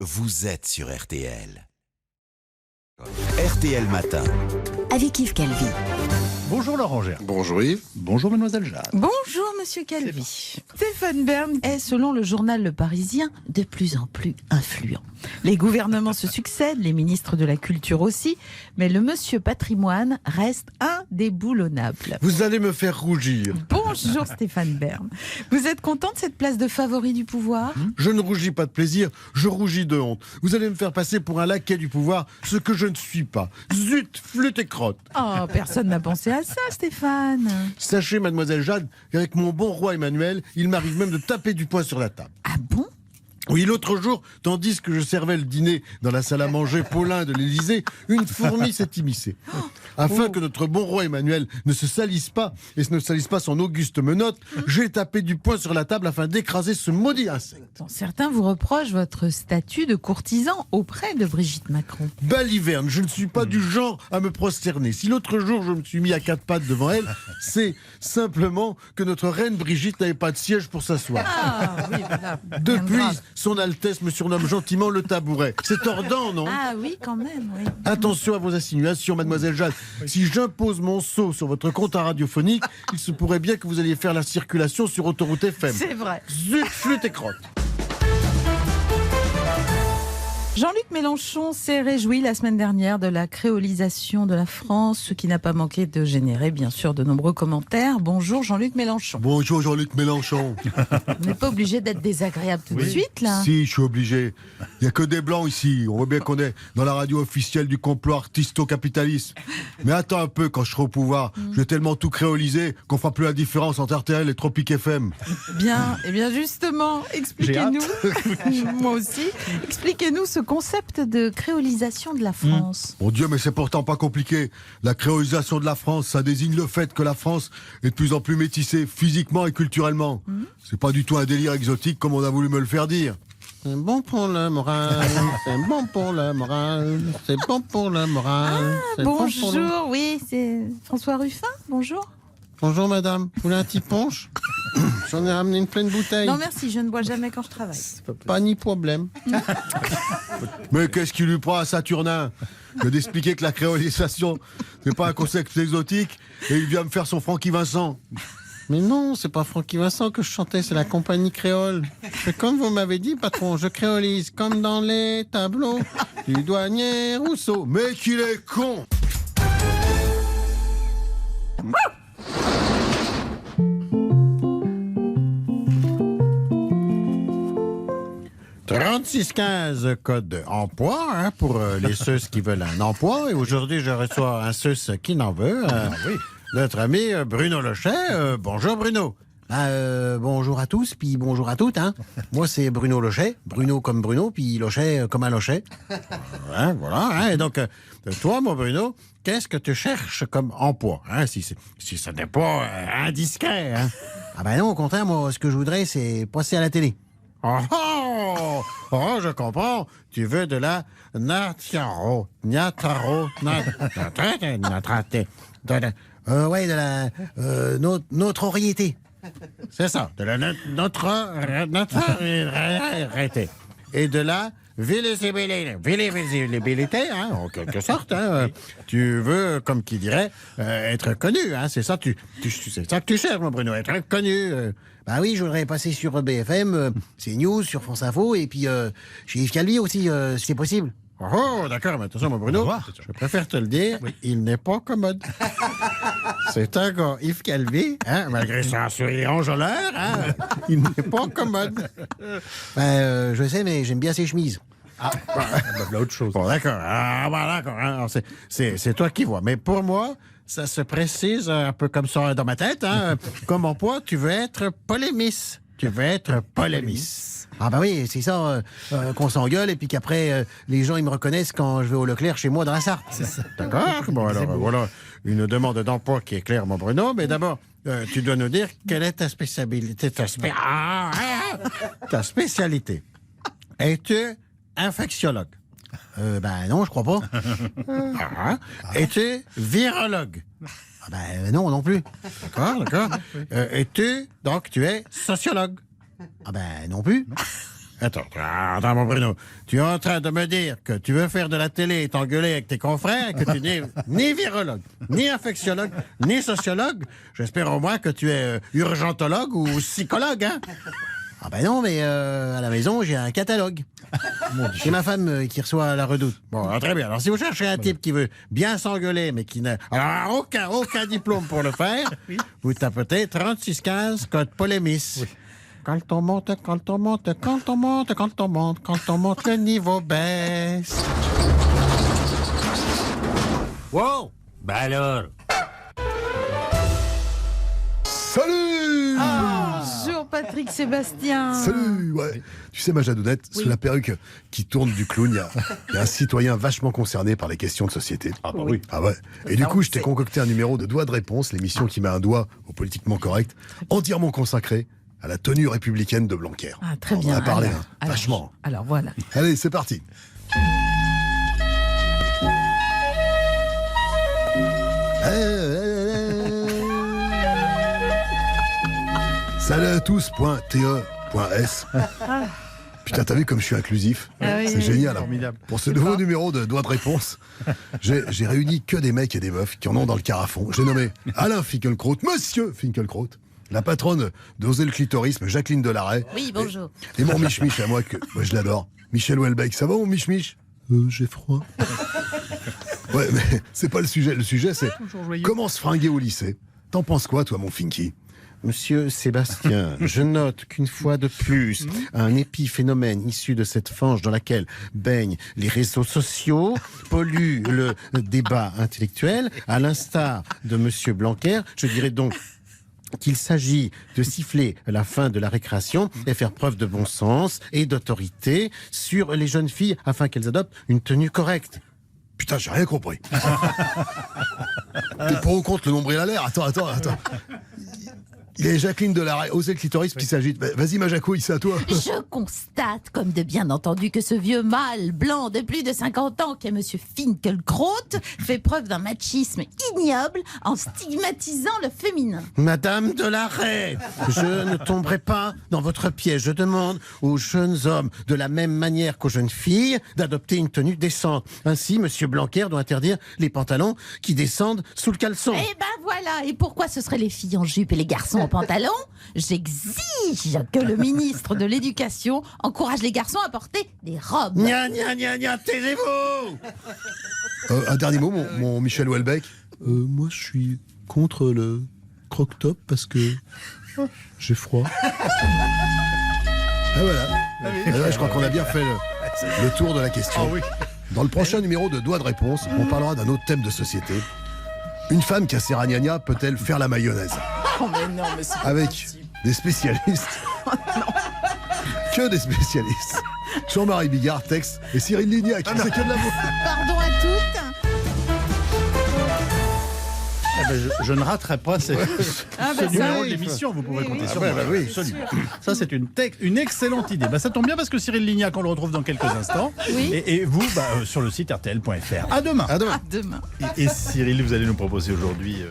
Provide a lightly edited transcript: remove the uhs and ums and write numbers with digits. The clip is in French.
Vous êtes sur RTL. RTL Matin. Avec Yves Calvi. Bonjour Laurent Gère. Bonjour Yves. Bonjour Mademoiselle Jade. Bonjour Monsieur Calvi. Stéphane Bern est, selon le journal Le Parisien, de plus en plus influent. Les gouvernements se succèdent, les ministres de la Culture aussi, mais le monsieur patrimoine reste indéboulonnable. Vous allez me faire rougir. Bonjour Stéphane Bern. Vous êtes content de cette place de favori du pouvoir ? Je ne rougis pas de plaisir, je rougis de honte. Vous allez me faire passer pour un laquais du pouvoir, ce que je ne suis pas. Zut, flûte et crotte. Oh, personne n'a pensé à ça, Stéphane. Sachez, mademoiselle Jade, qu'avec mon bon roi Emmanuel, il m'arrive même de taper du poing sur la table. Ah bon ? Oui, l'autre jour, tandis que je servais le dîner dans la salle à manger Paulin de l'Élysée, une fourmi s'est immiscée. Afin que notre bon roi Emmanuel ne se salisse pas, et ne salisse pas son auguste menotte, j'ai tapé du poing sur la table afin d'écraser ce maudit insecte. Bon, certains vous reprochent votre statut de courtisan auprès de Brigitte Macron. Baliverne, je ne suis pas du genre à me prosterner. Si l'autre jour je me suis mis à quatre pattes devant elle, c'est simplement que notre reine Brigitte n'avait pas de siège pour s'asseoir. Ah oui, voilà. Depuis, son Altesse me surnomme gentiment le tabouret. C'est tordant, non ? Ah oui, quand même, oui. Attention à vos insinuations, mademoiselle Jade. Si j'impose mon sceau sur votre compte radiophonique, il se pourrait bien que vous alliez faire la circulation sur Autoroute FM. C'est vrai. Zut, flûte et crotte. Jean-Luc Mélenchon s'est réjoui la semaine dernière de la créolisation de la France, ce qui n'a pas manqué de générer bien sûr de nombreux commentaires. Bonjour Jean-Luc Mélenchon. Bonjour Jean-Luc Mélenchon. Vous n'êtes pas obligé d'être désagréable tout de suite là. Si, je suis obligé. Il n'y a que des blancs ici. On voit bien qu'on est dans la radio officielle du complot artisto-capitalisme. Mais attends un peu, quand je serai au pouvoir, je vais tellement tout créoliser qu'on fera plus la différence entre RTL et Tropic FM. Bien, et bien justement, expliquez-nous, moi aussi, expliquez-nous ce concept de créolisation de la France. Mon Dieu, mais c'est pourtant pas compliqué. La créolisation de la France, ça désigne le fait que la France est de plus en plus métissée, physiquement et culturellement. C'est pas du tout un délire exotique comme on a voulu me le faire dire. C'est bon pour le moral, c'est bon pour le moral, c'est bon pour le moral. Ah, bonjour, oui, c'est François Ruffin, bonjour. Bonjour madame, vous voulez un petit punch? J'en ai ramené une pleine bouteille. Non merci, je ne bois jamais quand je travaille. Pas ni problème. Mais qu'est-ce qui lui prend à Saturnin que d'expliquer que la créolisation, c'est pas un concept exotique et il vient me faire son Francky Vincent. Mais non, c'est pas Francky Vincent que je chantais, c'est la compagnie créole. C'est comme vous m'avez dit, patron, je créolise comme dans les tableaux du douanier Rousseau. Mais qu'il est con! « 3615 code emploi pour les ceux qui veulent un emploi. Et aujourd'hui, je reçois un ceux qui n'en veut. Notre ami Bruno Lochet. Bonjour Bruno. Bonjour à tous, puis bonjour à toutes. Moi, c'est Bruno Lochet. Bruno comme Bruno, puis Lochet comme un Lochet. Voilà. Et donc, toi, mon Bruno, qu'est-ce que tu cherches comme emploi si ce n'est pas indiscret. Ah ben non, au contraire, moi, ce que je voudrais, c'est passer à la télé. Je comprends. Tu veux de la de la notoriété. C'est ça, de la notoriété. Et de la visibilité, en quelque sorte. Tu veux, comme qui dirait, être connu. C'est ça, c'est ça que tu cherches, mon Bruno, être connu. Bah oui, je voudrais passer sur BFM, CNews, sur France Info, et puis chez Yves Calvi aussi, si c'est possible. D'accord, mais attention, mon Bruno, je préfère te le dire, il n'est pas commode. C'est un gars, Yves Calvi, malgré son sourire enjôleur, il n'est pas commode. Je sais, mais j'aime bien ses chemises. Autre chose. Bon, d'accord. D'accord. Alors, c'est toi qui vois. Mais pour moi, ça se précise un peu comme ça dans ma tête. Comme emploi, tu veux être polémiste. Ah bah oui, c'est ça, qu'on s'engueule et puis qu'après, les gens, ils me reconnaissent quand je vais au Leclerc chez moi dans la Sarthe. D'accord. Bon, alors, voilà une demande d'emploi qui est claire, mon Bruno. Mais d'abord, tu dois nous dire quelle est ta spécialité. Ta spécialité. Es-tu infectiologue? Ben non, je crois pas. Es-tu virologue? Ben non plus. D'accord. Et tu es sociologue? Ben non plus. Attends, mon Bruno. Tu es en train de me dire que tu veux faire de la télé et t'engueuler avec tes confrères, que tu n'es ni virologue, ni infectiologue, ni sociologue. J'espère au moins que tu es urgentologue ou psychologue, hein? Ah ben non, mais à la maison, j'ai un catalogue. C'est ma femme qui reçoit à la Redoute. Bon, très bien. Alors, si vous cherchez un type qui veut bien s'engueuler, mais qui n'a aucun diplôme pour le faire, vous tapotez 3615 code Polémis. Oui. Quand on monte, le niveau baisse. Wow! Ben alors! Salut Bonjour Patrick Sébastien. Salut, ouais. Tu sais, ma Jadounette, sous la perruque qui tourne du clown, il y a un citoyen vachement concerné par les questions de société. Ah bah oui. Ah ouais. Et du coup, je t'ai concocté un numéro de Doigt de réponse, l'émission qui met un doigt au politiquement correct, entièrement consacré à la tenue républicaine de Blanquer. Ah, très On bien. en a parlé, Alors, vachement. Alors voilà. Allez, c'est parti. Salut à tous, .te.s. Putain, t'as vu comme je suis inclusif? Ah oui, C'est oui, génial. Hein. formidable. Pour ce nouveau numéro de Doigt de réponse, j'ai réuni que des mecs et des meufs qui en ont dans le carafon. J'ai nommé Alain Finkielkraut, Monsieur Finkielkraut, la patronne d'Oser le clitorisme, Jacqueline Delahaye. Oui, bonjour. Et mon Mich-Mich à moi, que moi je l'adore, Michel Houellebecq. Ça va mon Mich-Mich? J'ai froid. Ouais, mais c'est pas le sujet. Le sujet, c'est comment se fringuer au lycée. T'en penses quoi, toi, mon Finky? Monsieur Sébastien, je note qu'une fois de plus, un épiphénomène issu de cette fange dans laquelle baignent les réseaux sociaux pollue le débat intellectuel, à l'instar de Monsieur Blanquer. Je dirais donc qu'il s'agit de siffler la fin de la récréation et faire preuve de bon sens et d'autorité sur les jeunes filles afin qu'elles adoptent une tenue correcte. Putain, j'ai rien compris. T'es pour ou contre le nombril à l'air? Attends. Il y a Jacqueline Delahaye, Oser le clitorisme qui s'agite. Vas-y, ma Jacouille, c'est à toi. Je constate, comme de bien entendu, que ce vieux mâle blanc de plus de 50 ans, qu'est Monsieur Finkielkraut, fait preuve d'un machisme ignoble en stigmatisant le féminin. Madame Delahaye, je ne tomberai pas dans votre piège. Je demande aux jeunes hommes, de la même manière qu'aux jeunes filles, d'adopter une tenue décente. Ainsi, Monsieur Blanquer doit interdire les pantalons qui descendent sous le caleçon. Eh ben voilà, et pourquoi ce seraient les filles en jupe et les garçons en pantalon? J'exige que le ministre de l'Éducation encourage les garçons à porter des robes. Gna gna gna gna, taisez-vous! Un dernier mot, mon Michel Houellebecq. Moi, je suis contre le croque-top parce que j'ai froid. Ah voilà. Et là, je crois qu'on a bien fait le tour de la question. Ah oui. Dans le prochain numéro de Doigt de réponse, on parlera d'un autre thème de société. Une femme qui a ses ragnagnas peut-elle faire la mayonnaise? Oh mais non, mais c'est Avec des spécialistes. Que des spécialistes. Jean-Marie Bigard, texte, et Cyril Lignac. C'est que de l'amour. Pardon à toutes. Eh ben, je ne raterai pas ce numéro de l'émission, vous pouvez compter sur moi. oui. Absolument. Ça, c'est une excellente idée. Ça tombe bien parce que Cyril Lignac, on le retrouve dans quelques instants. Oui. Et vous, sur le site rtl.fr. À demain. À demain. À demain. Et Cyril, vous allez nous proposer aujourd'hui...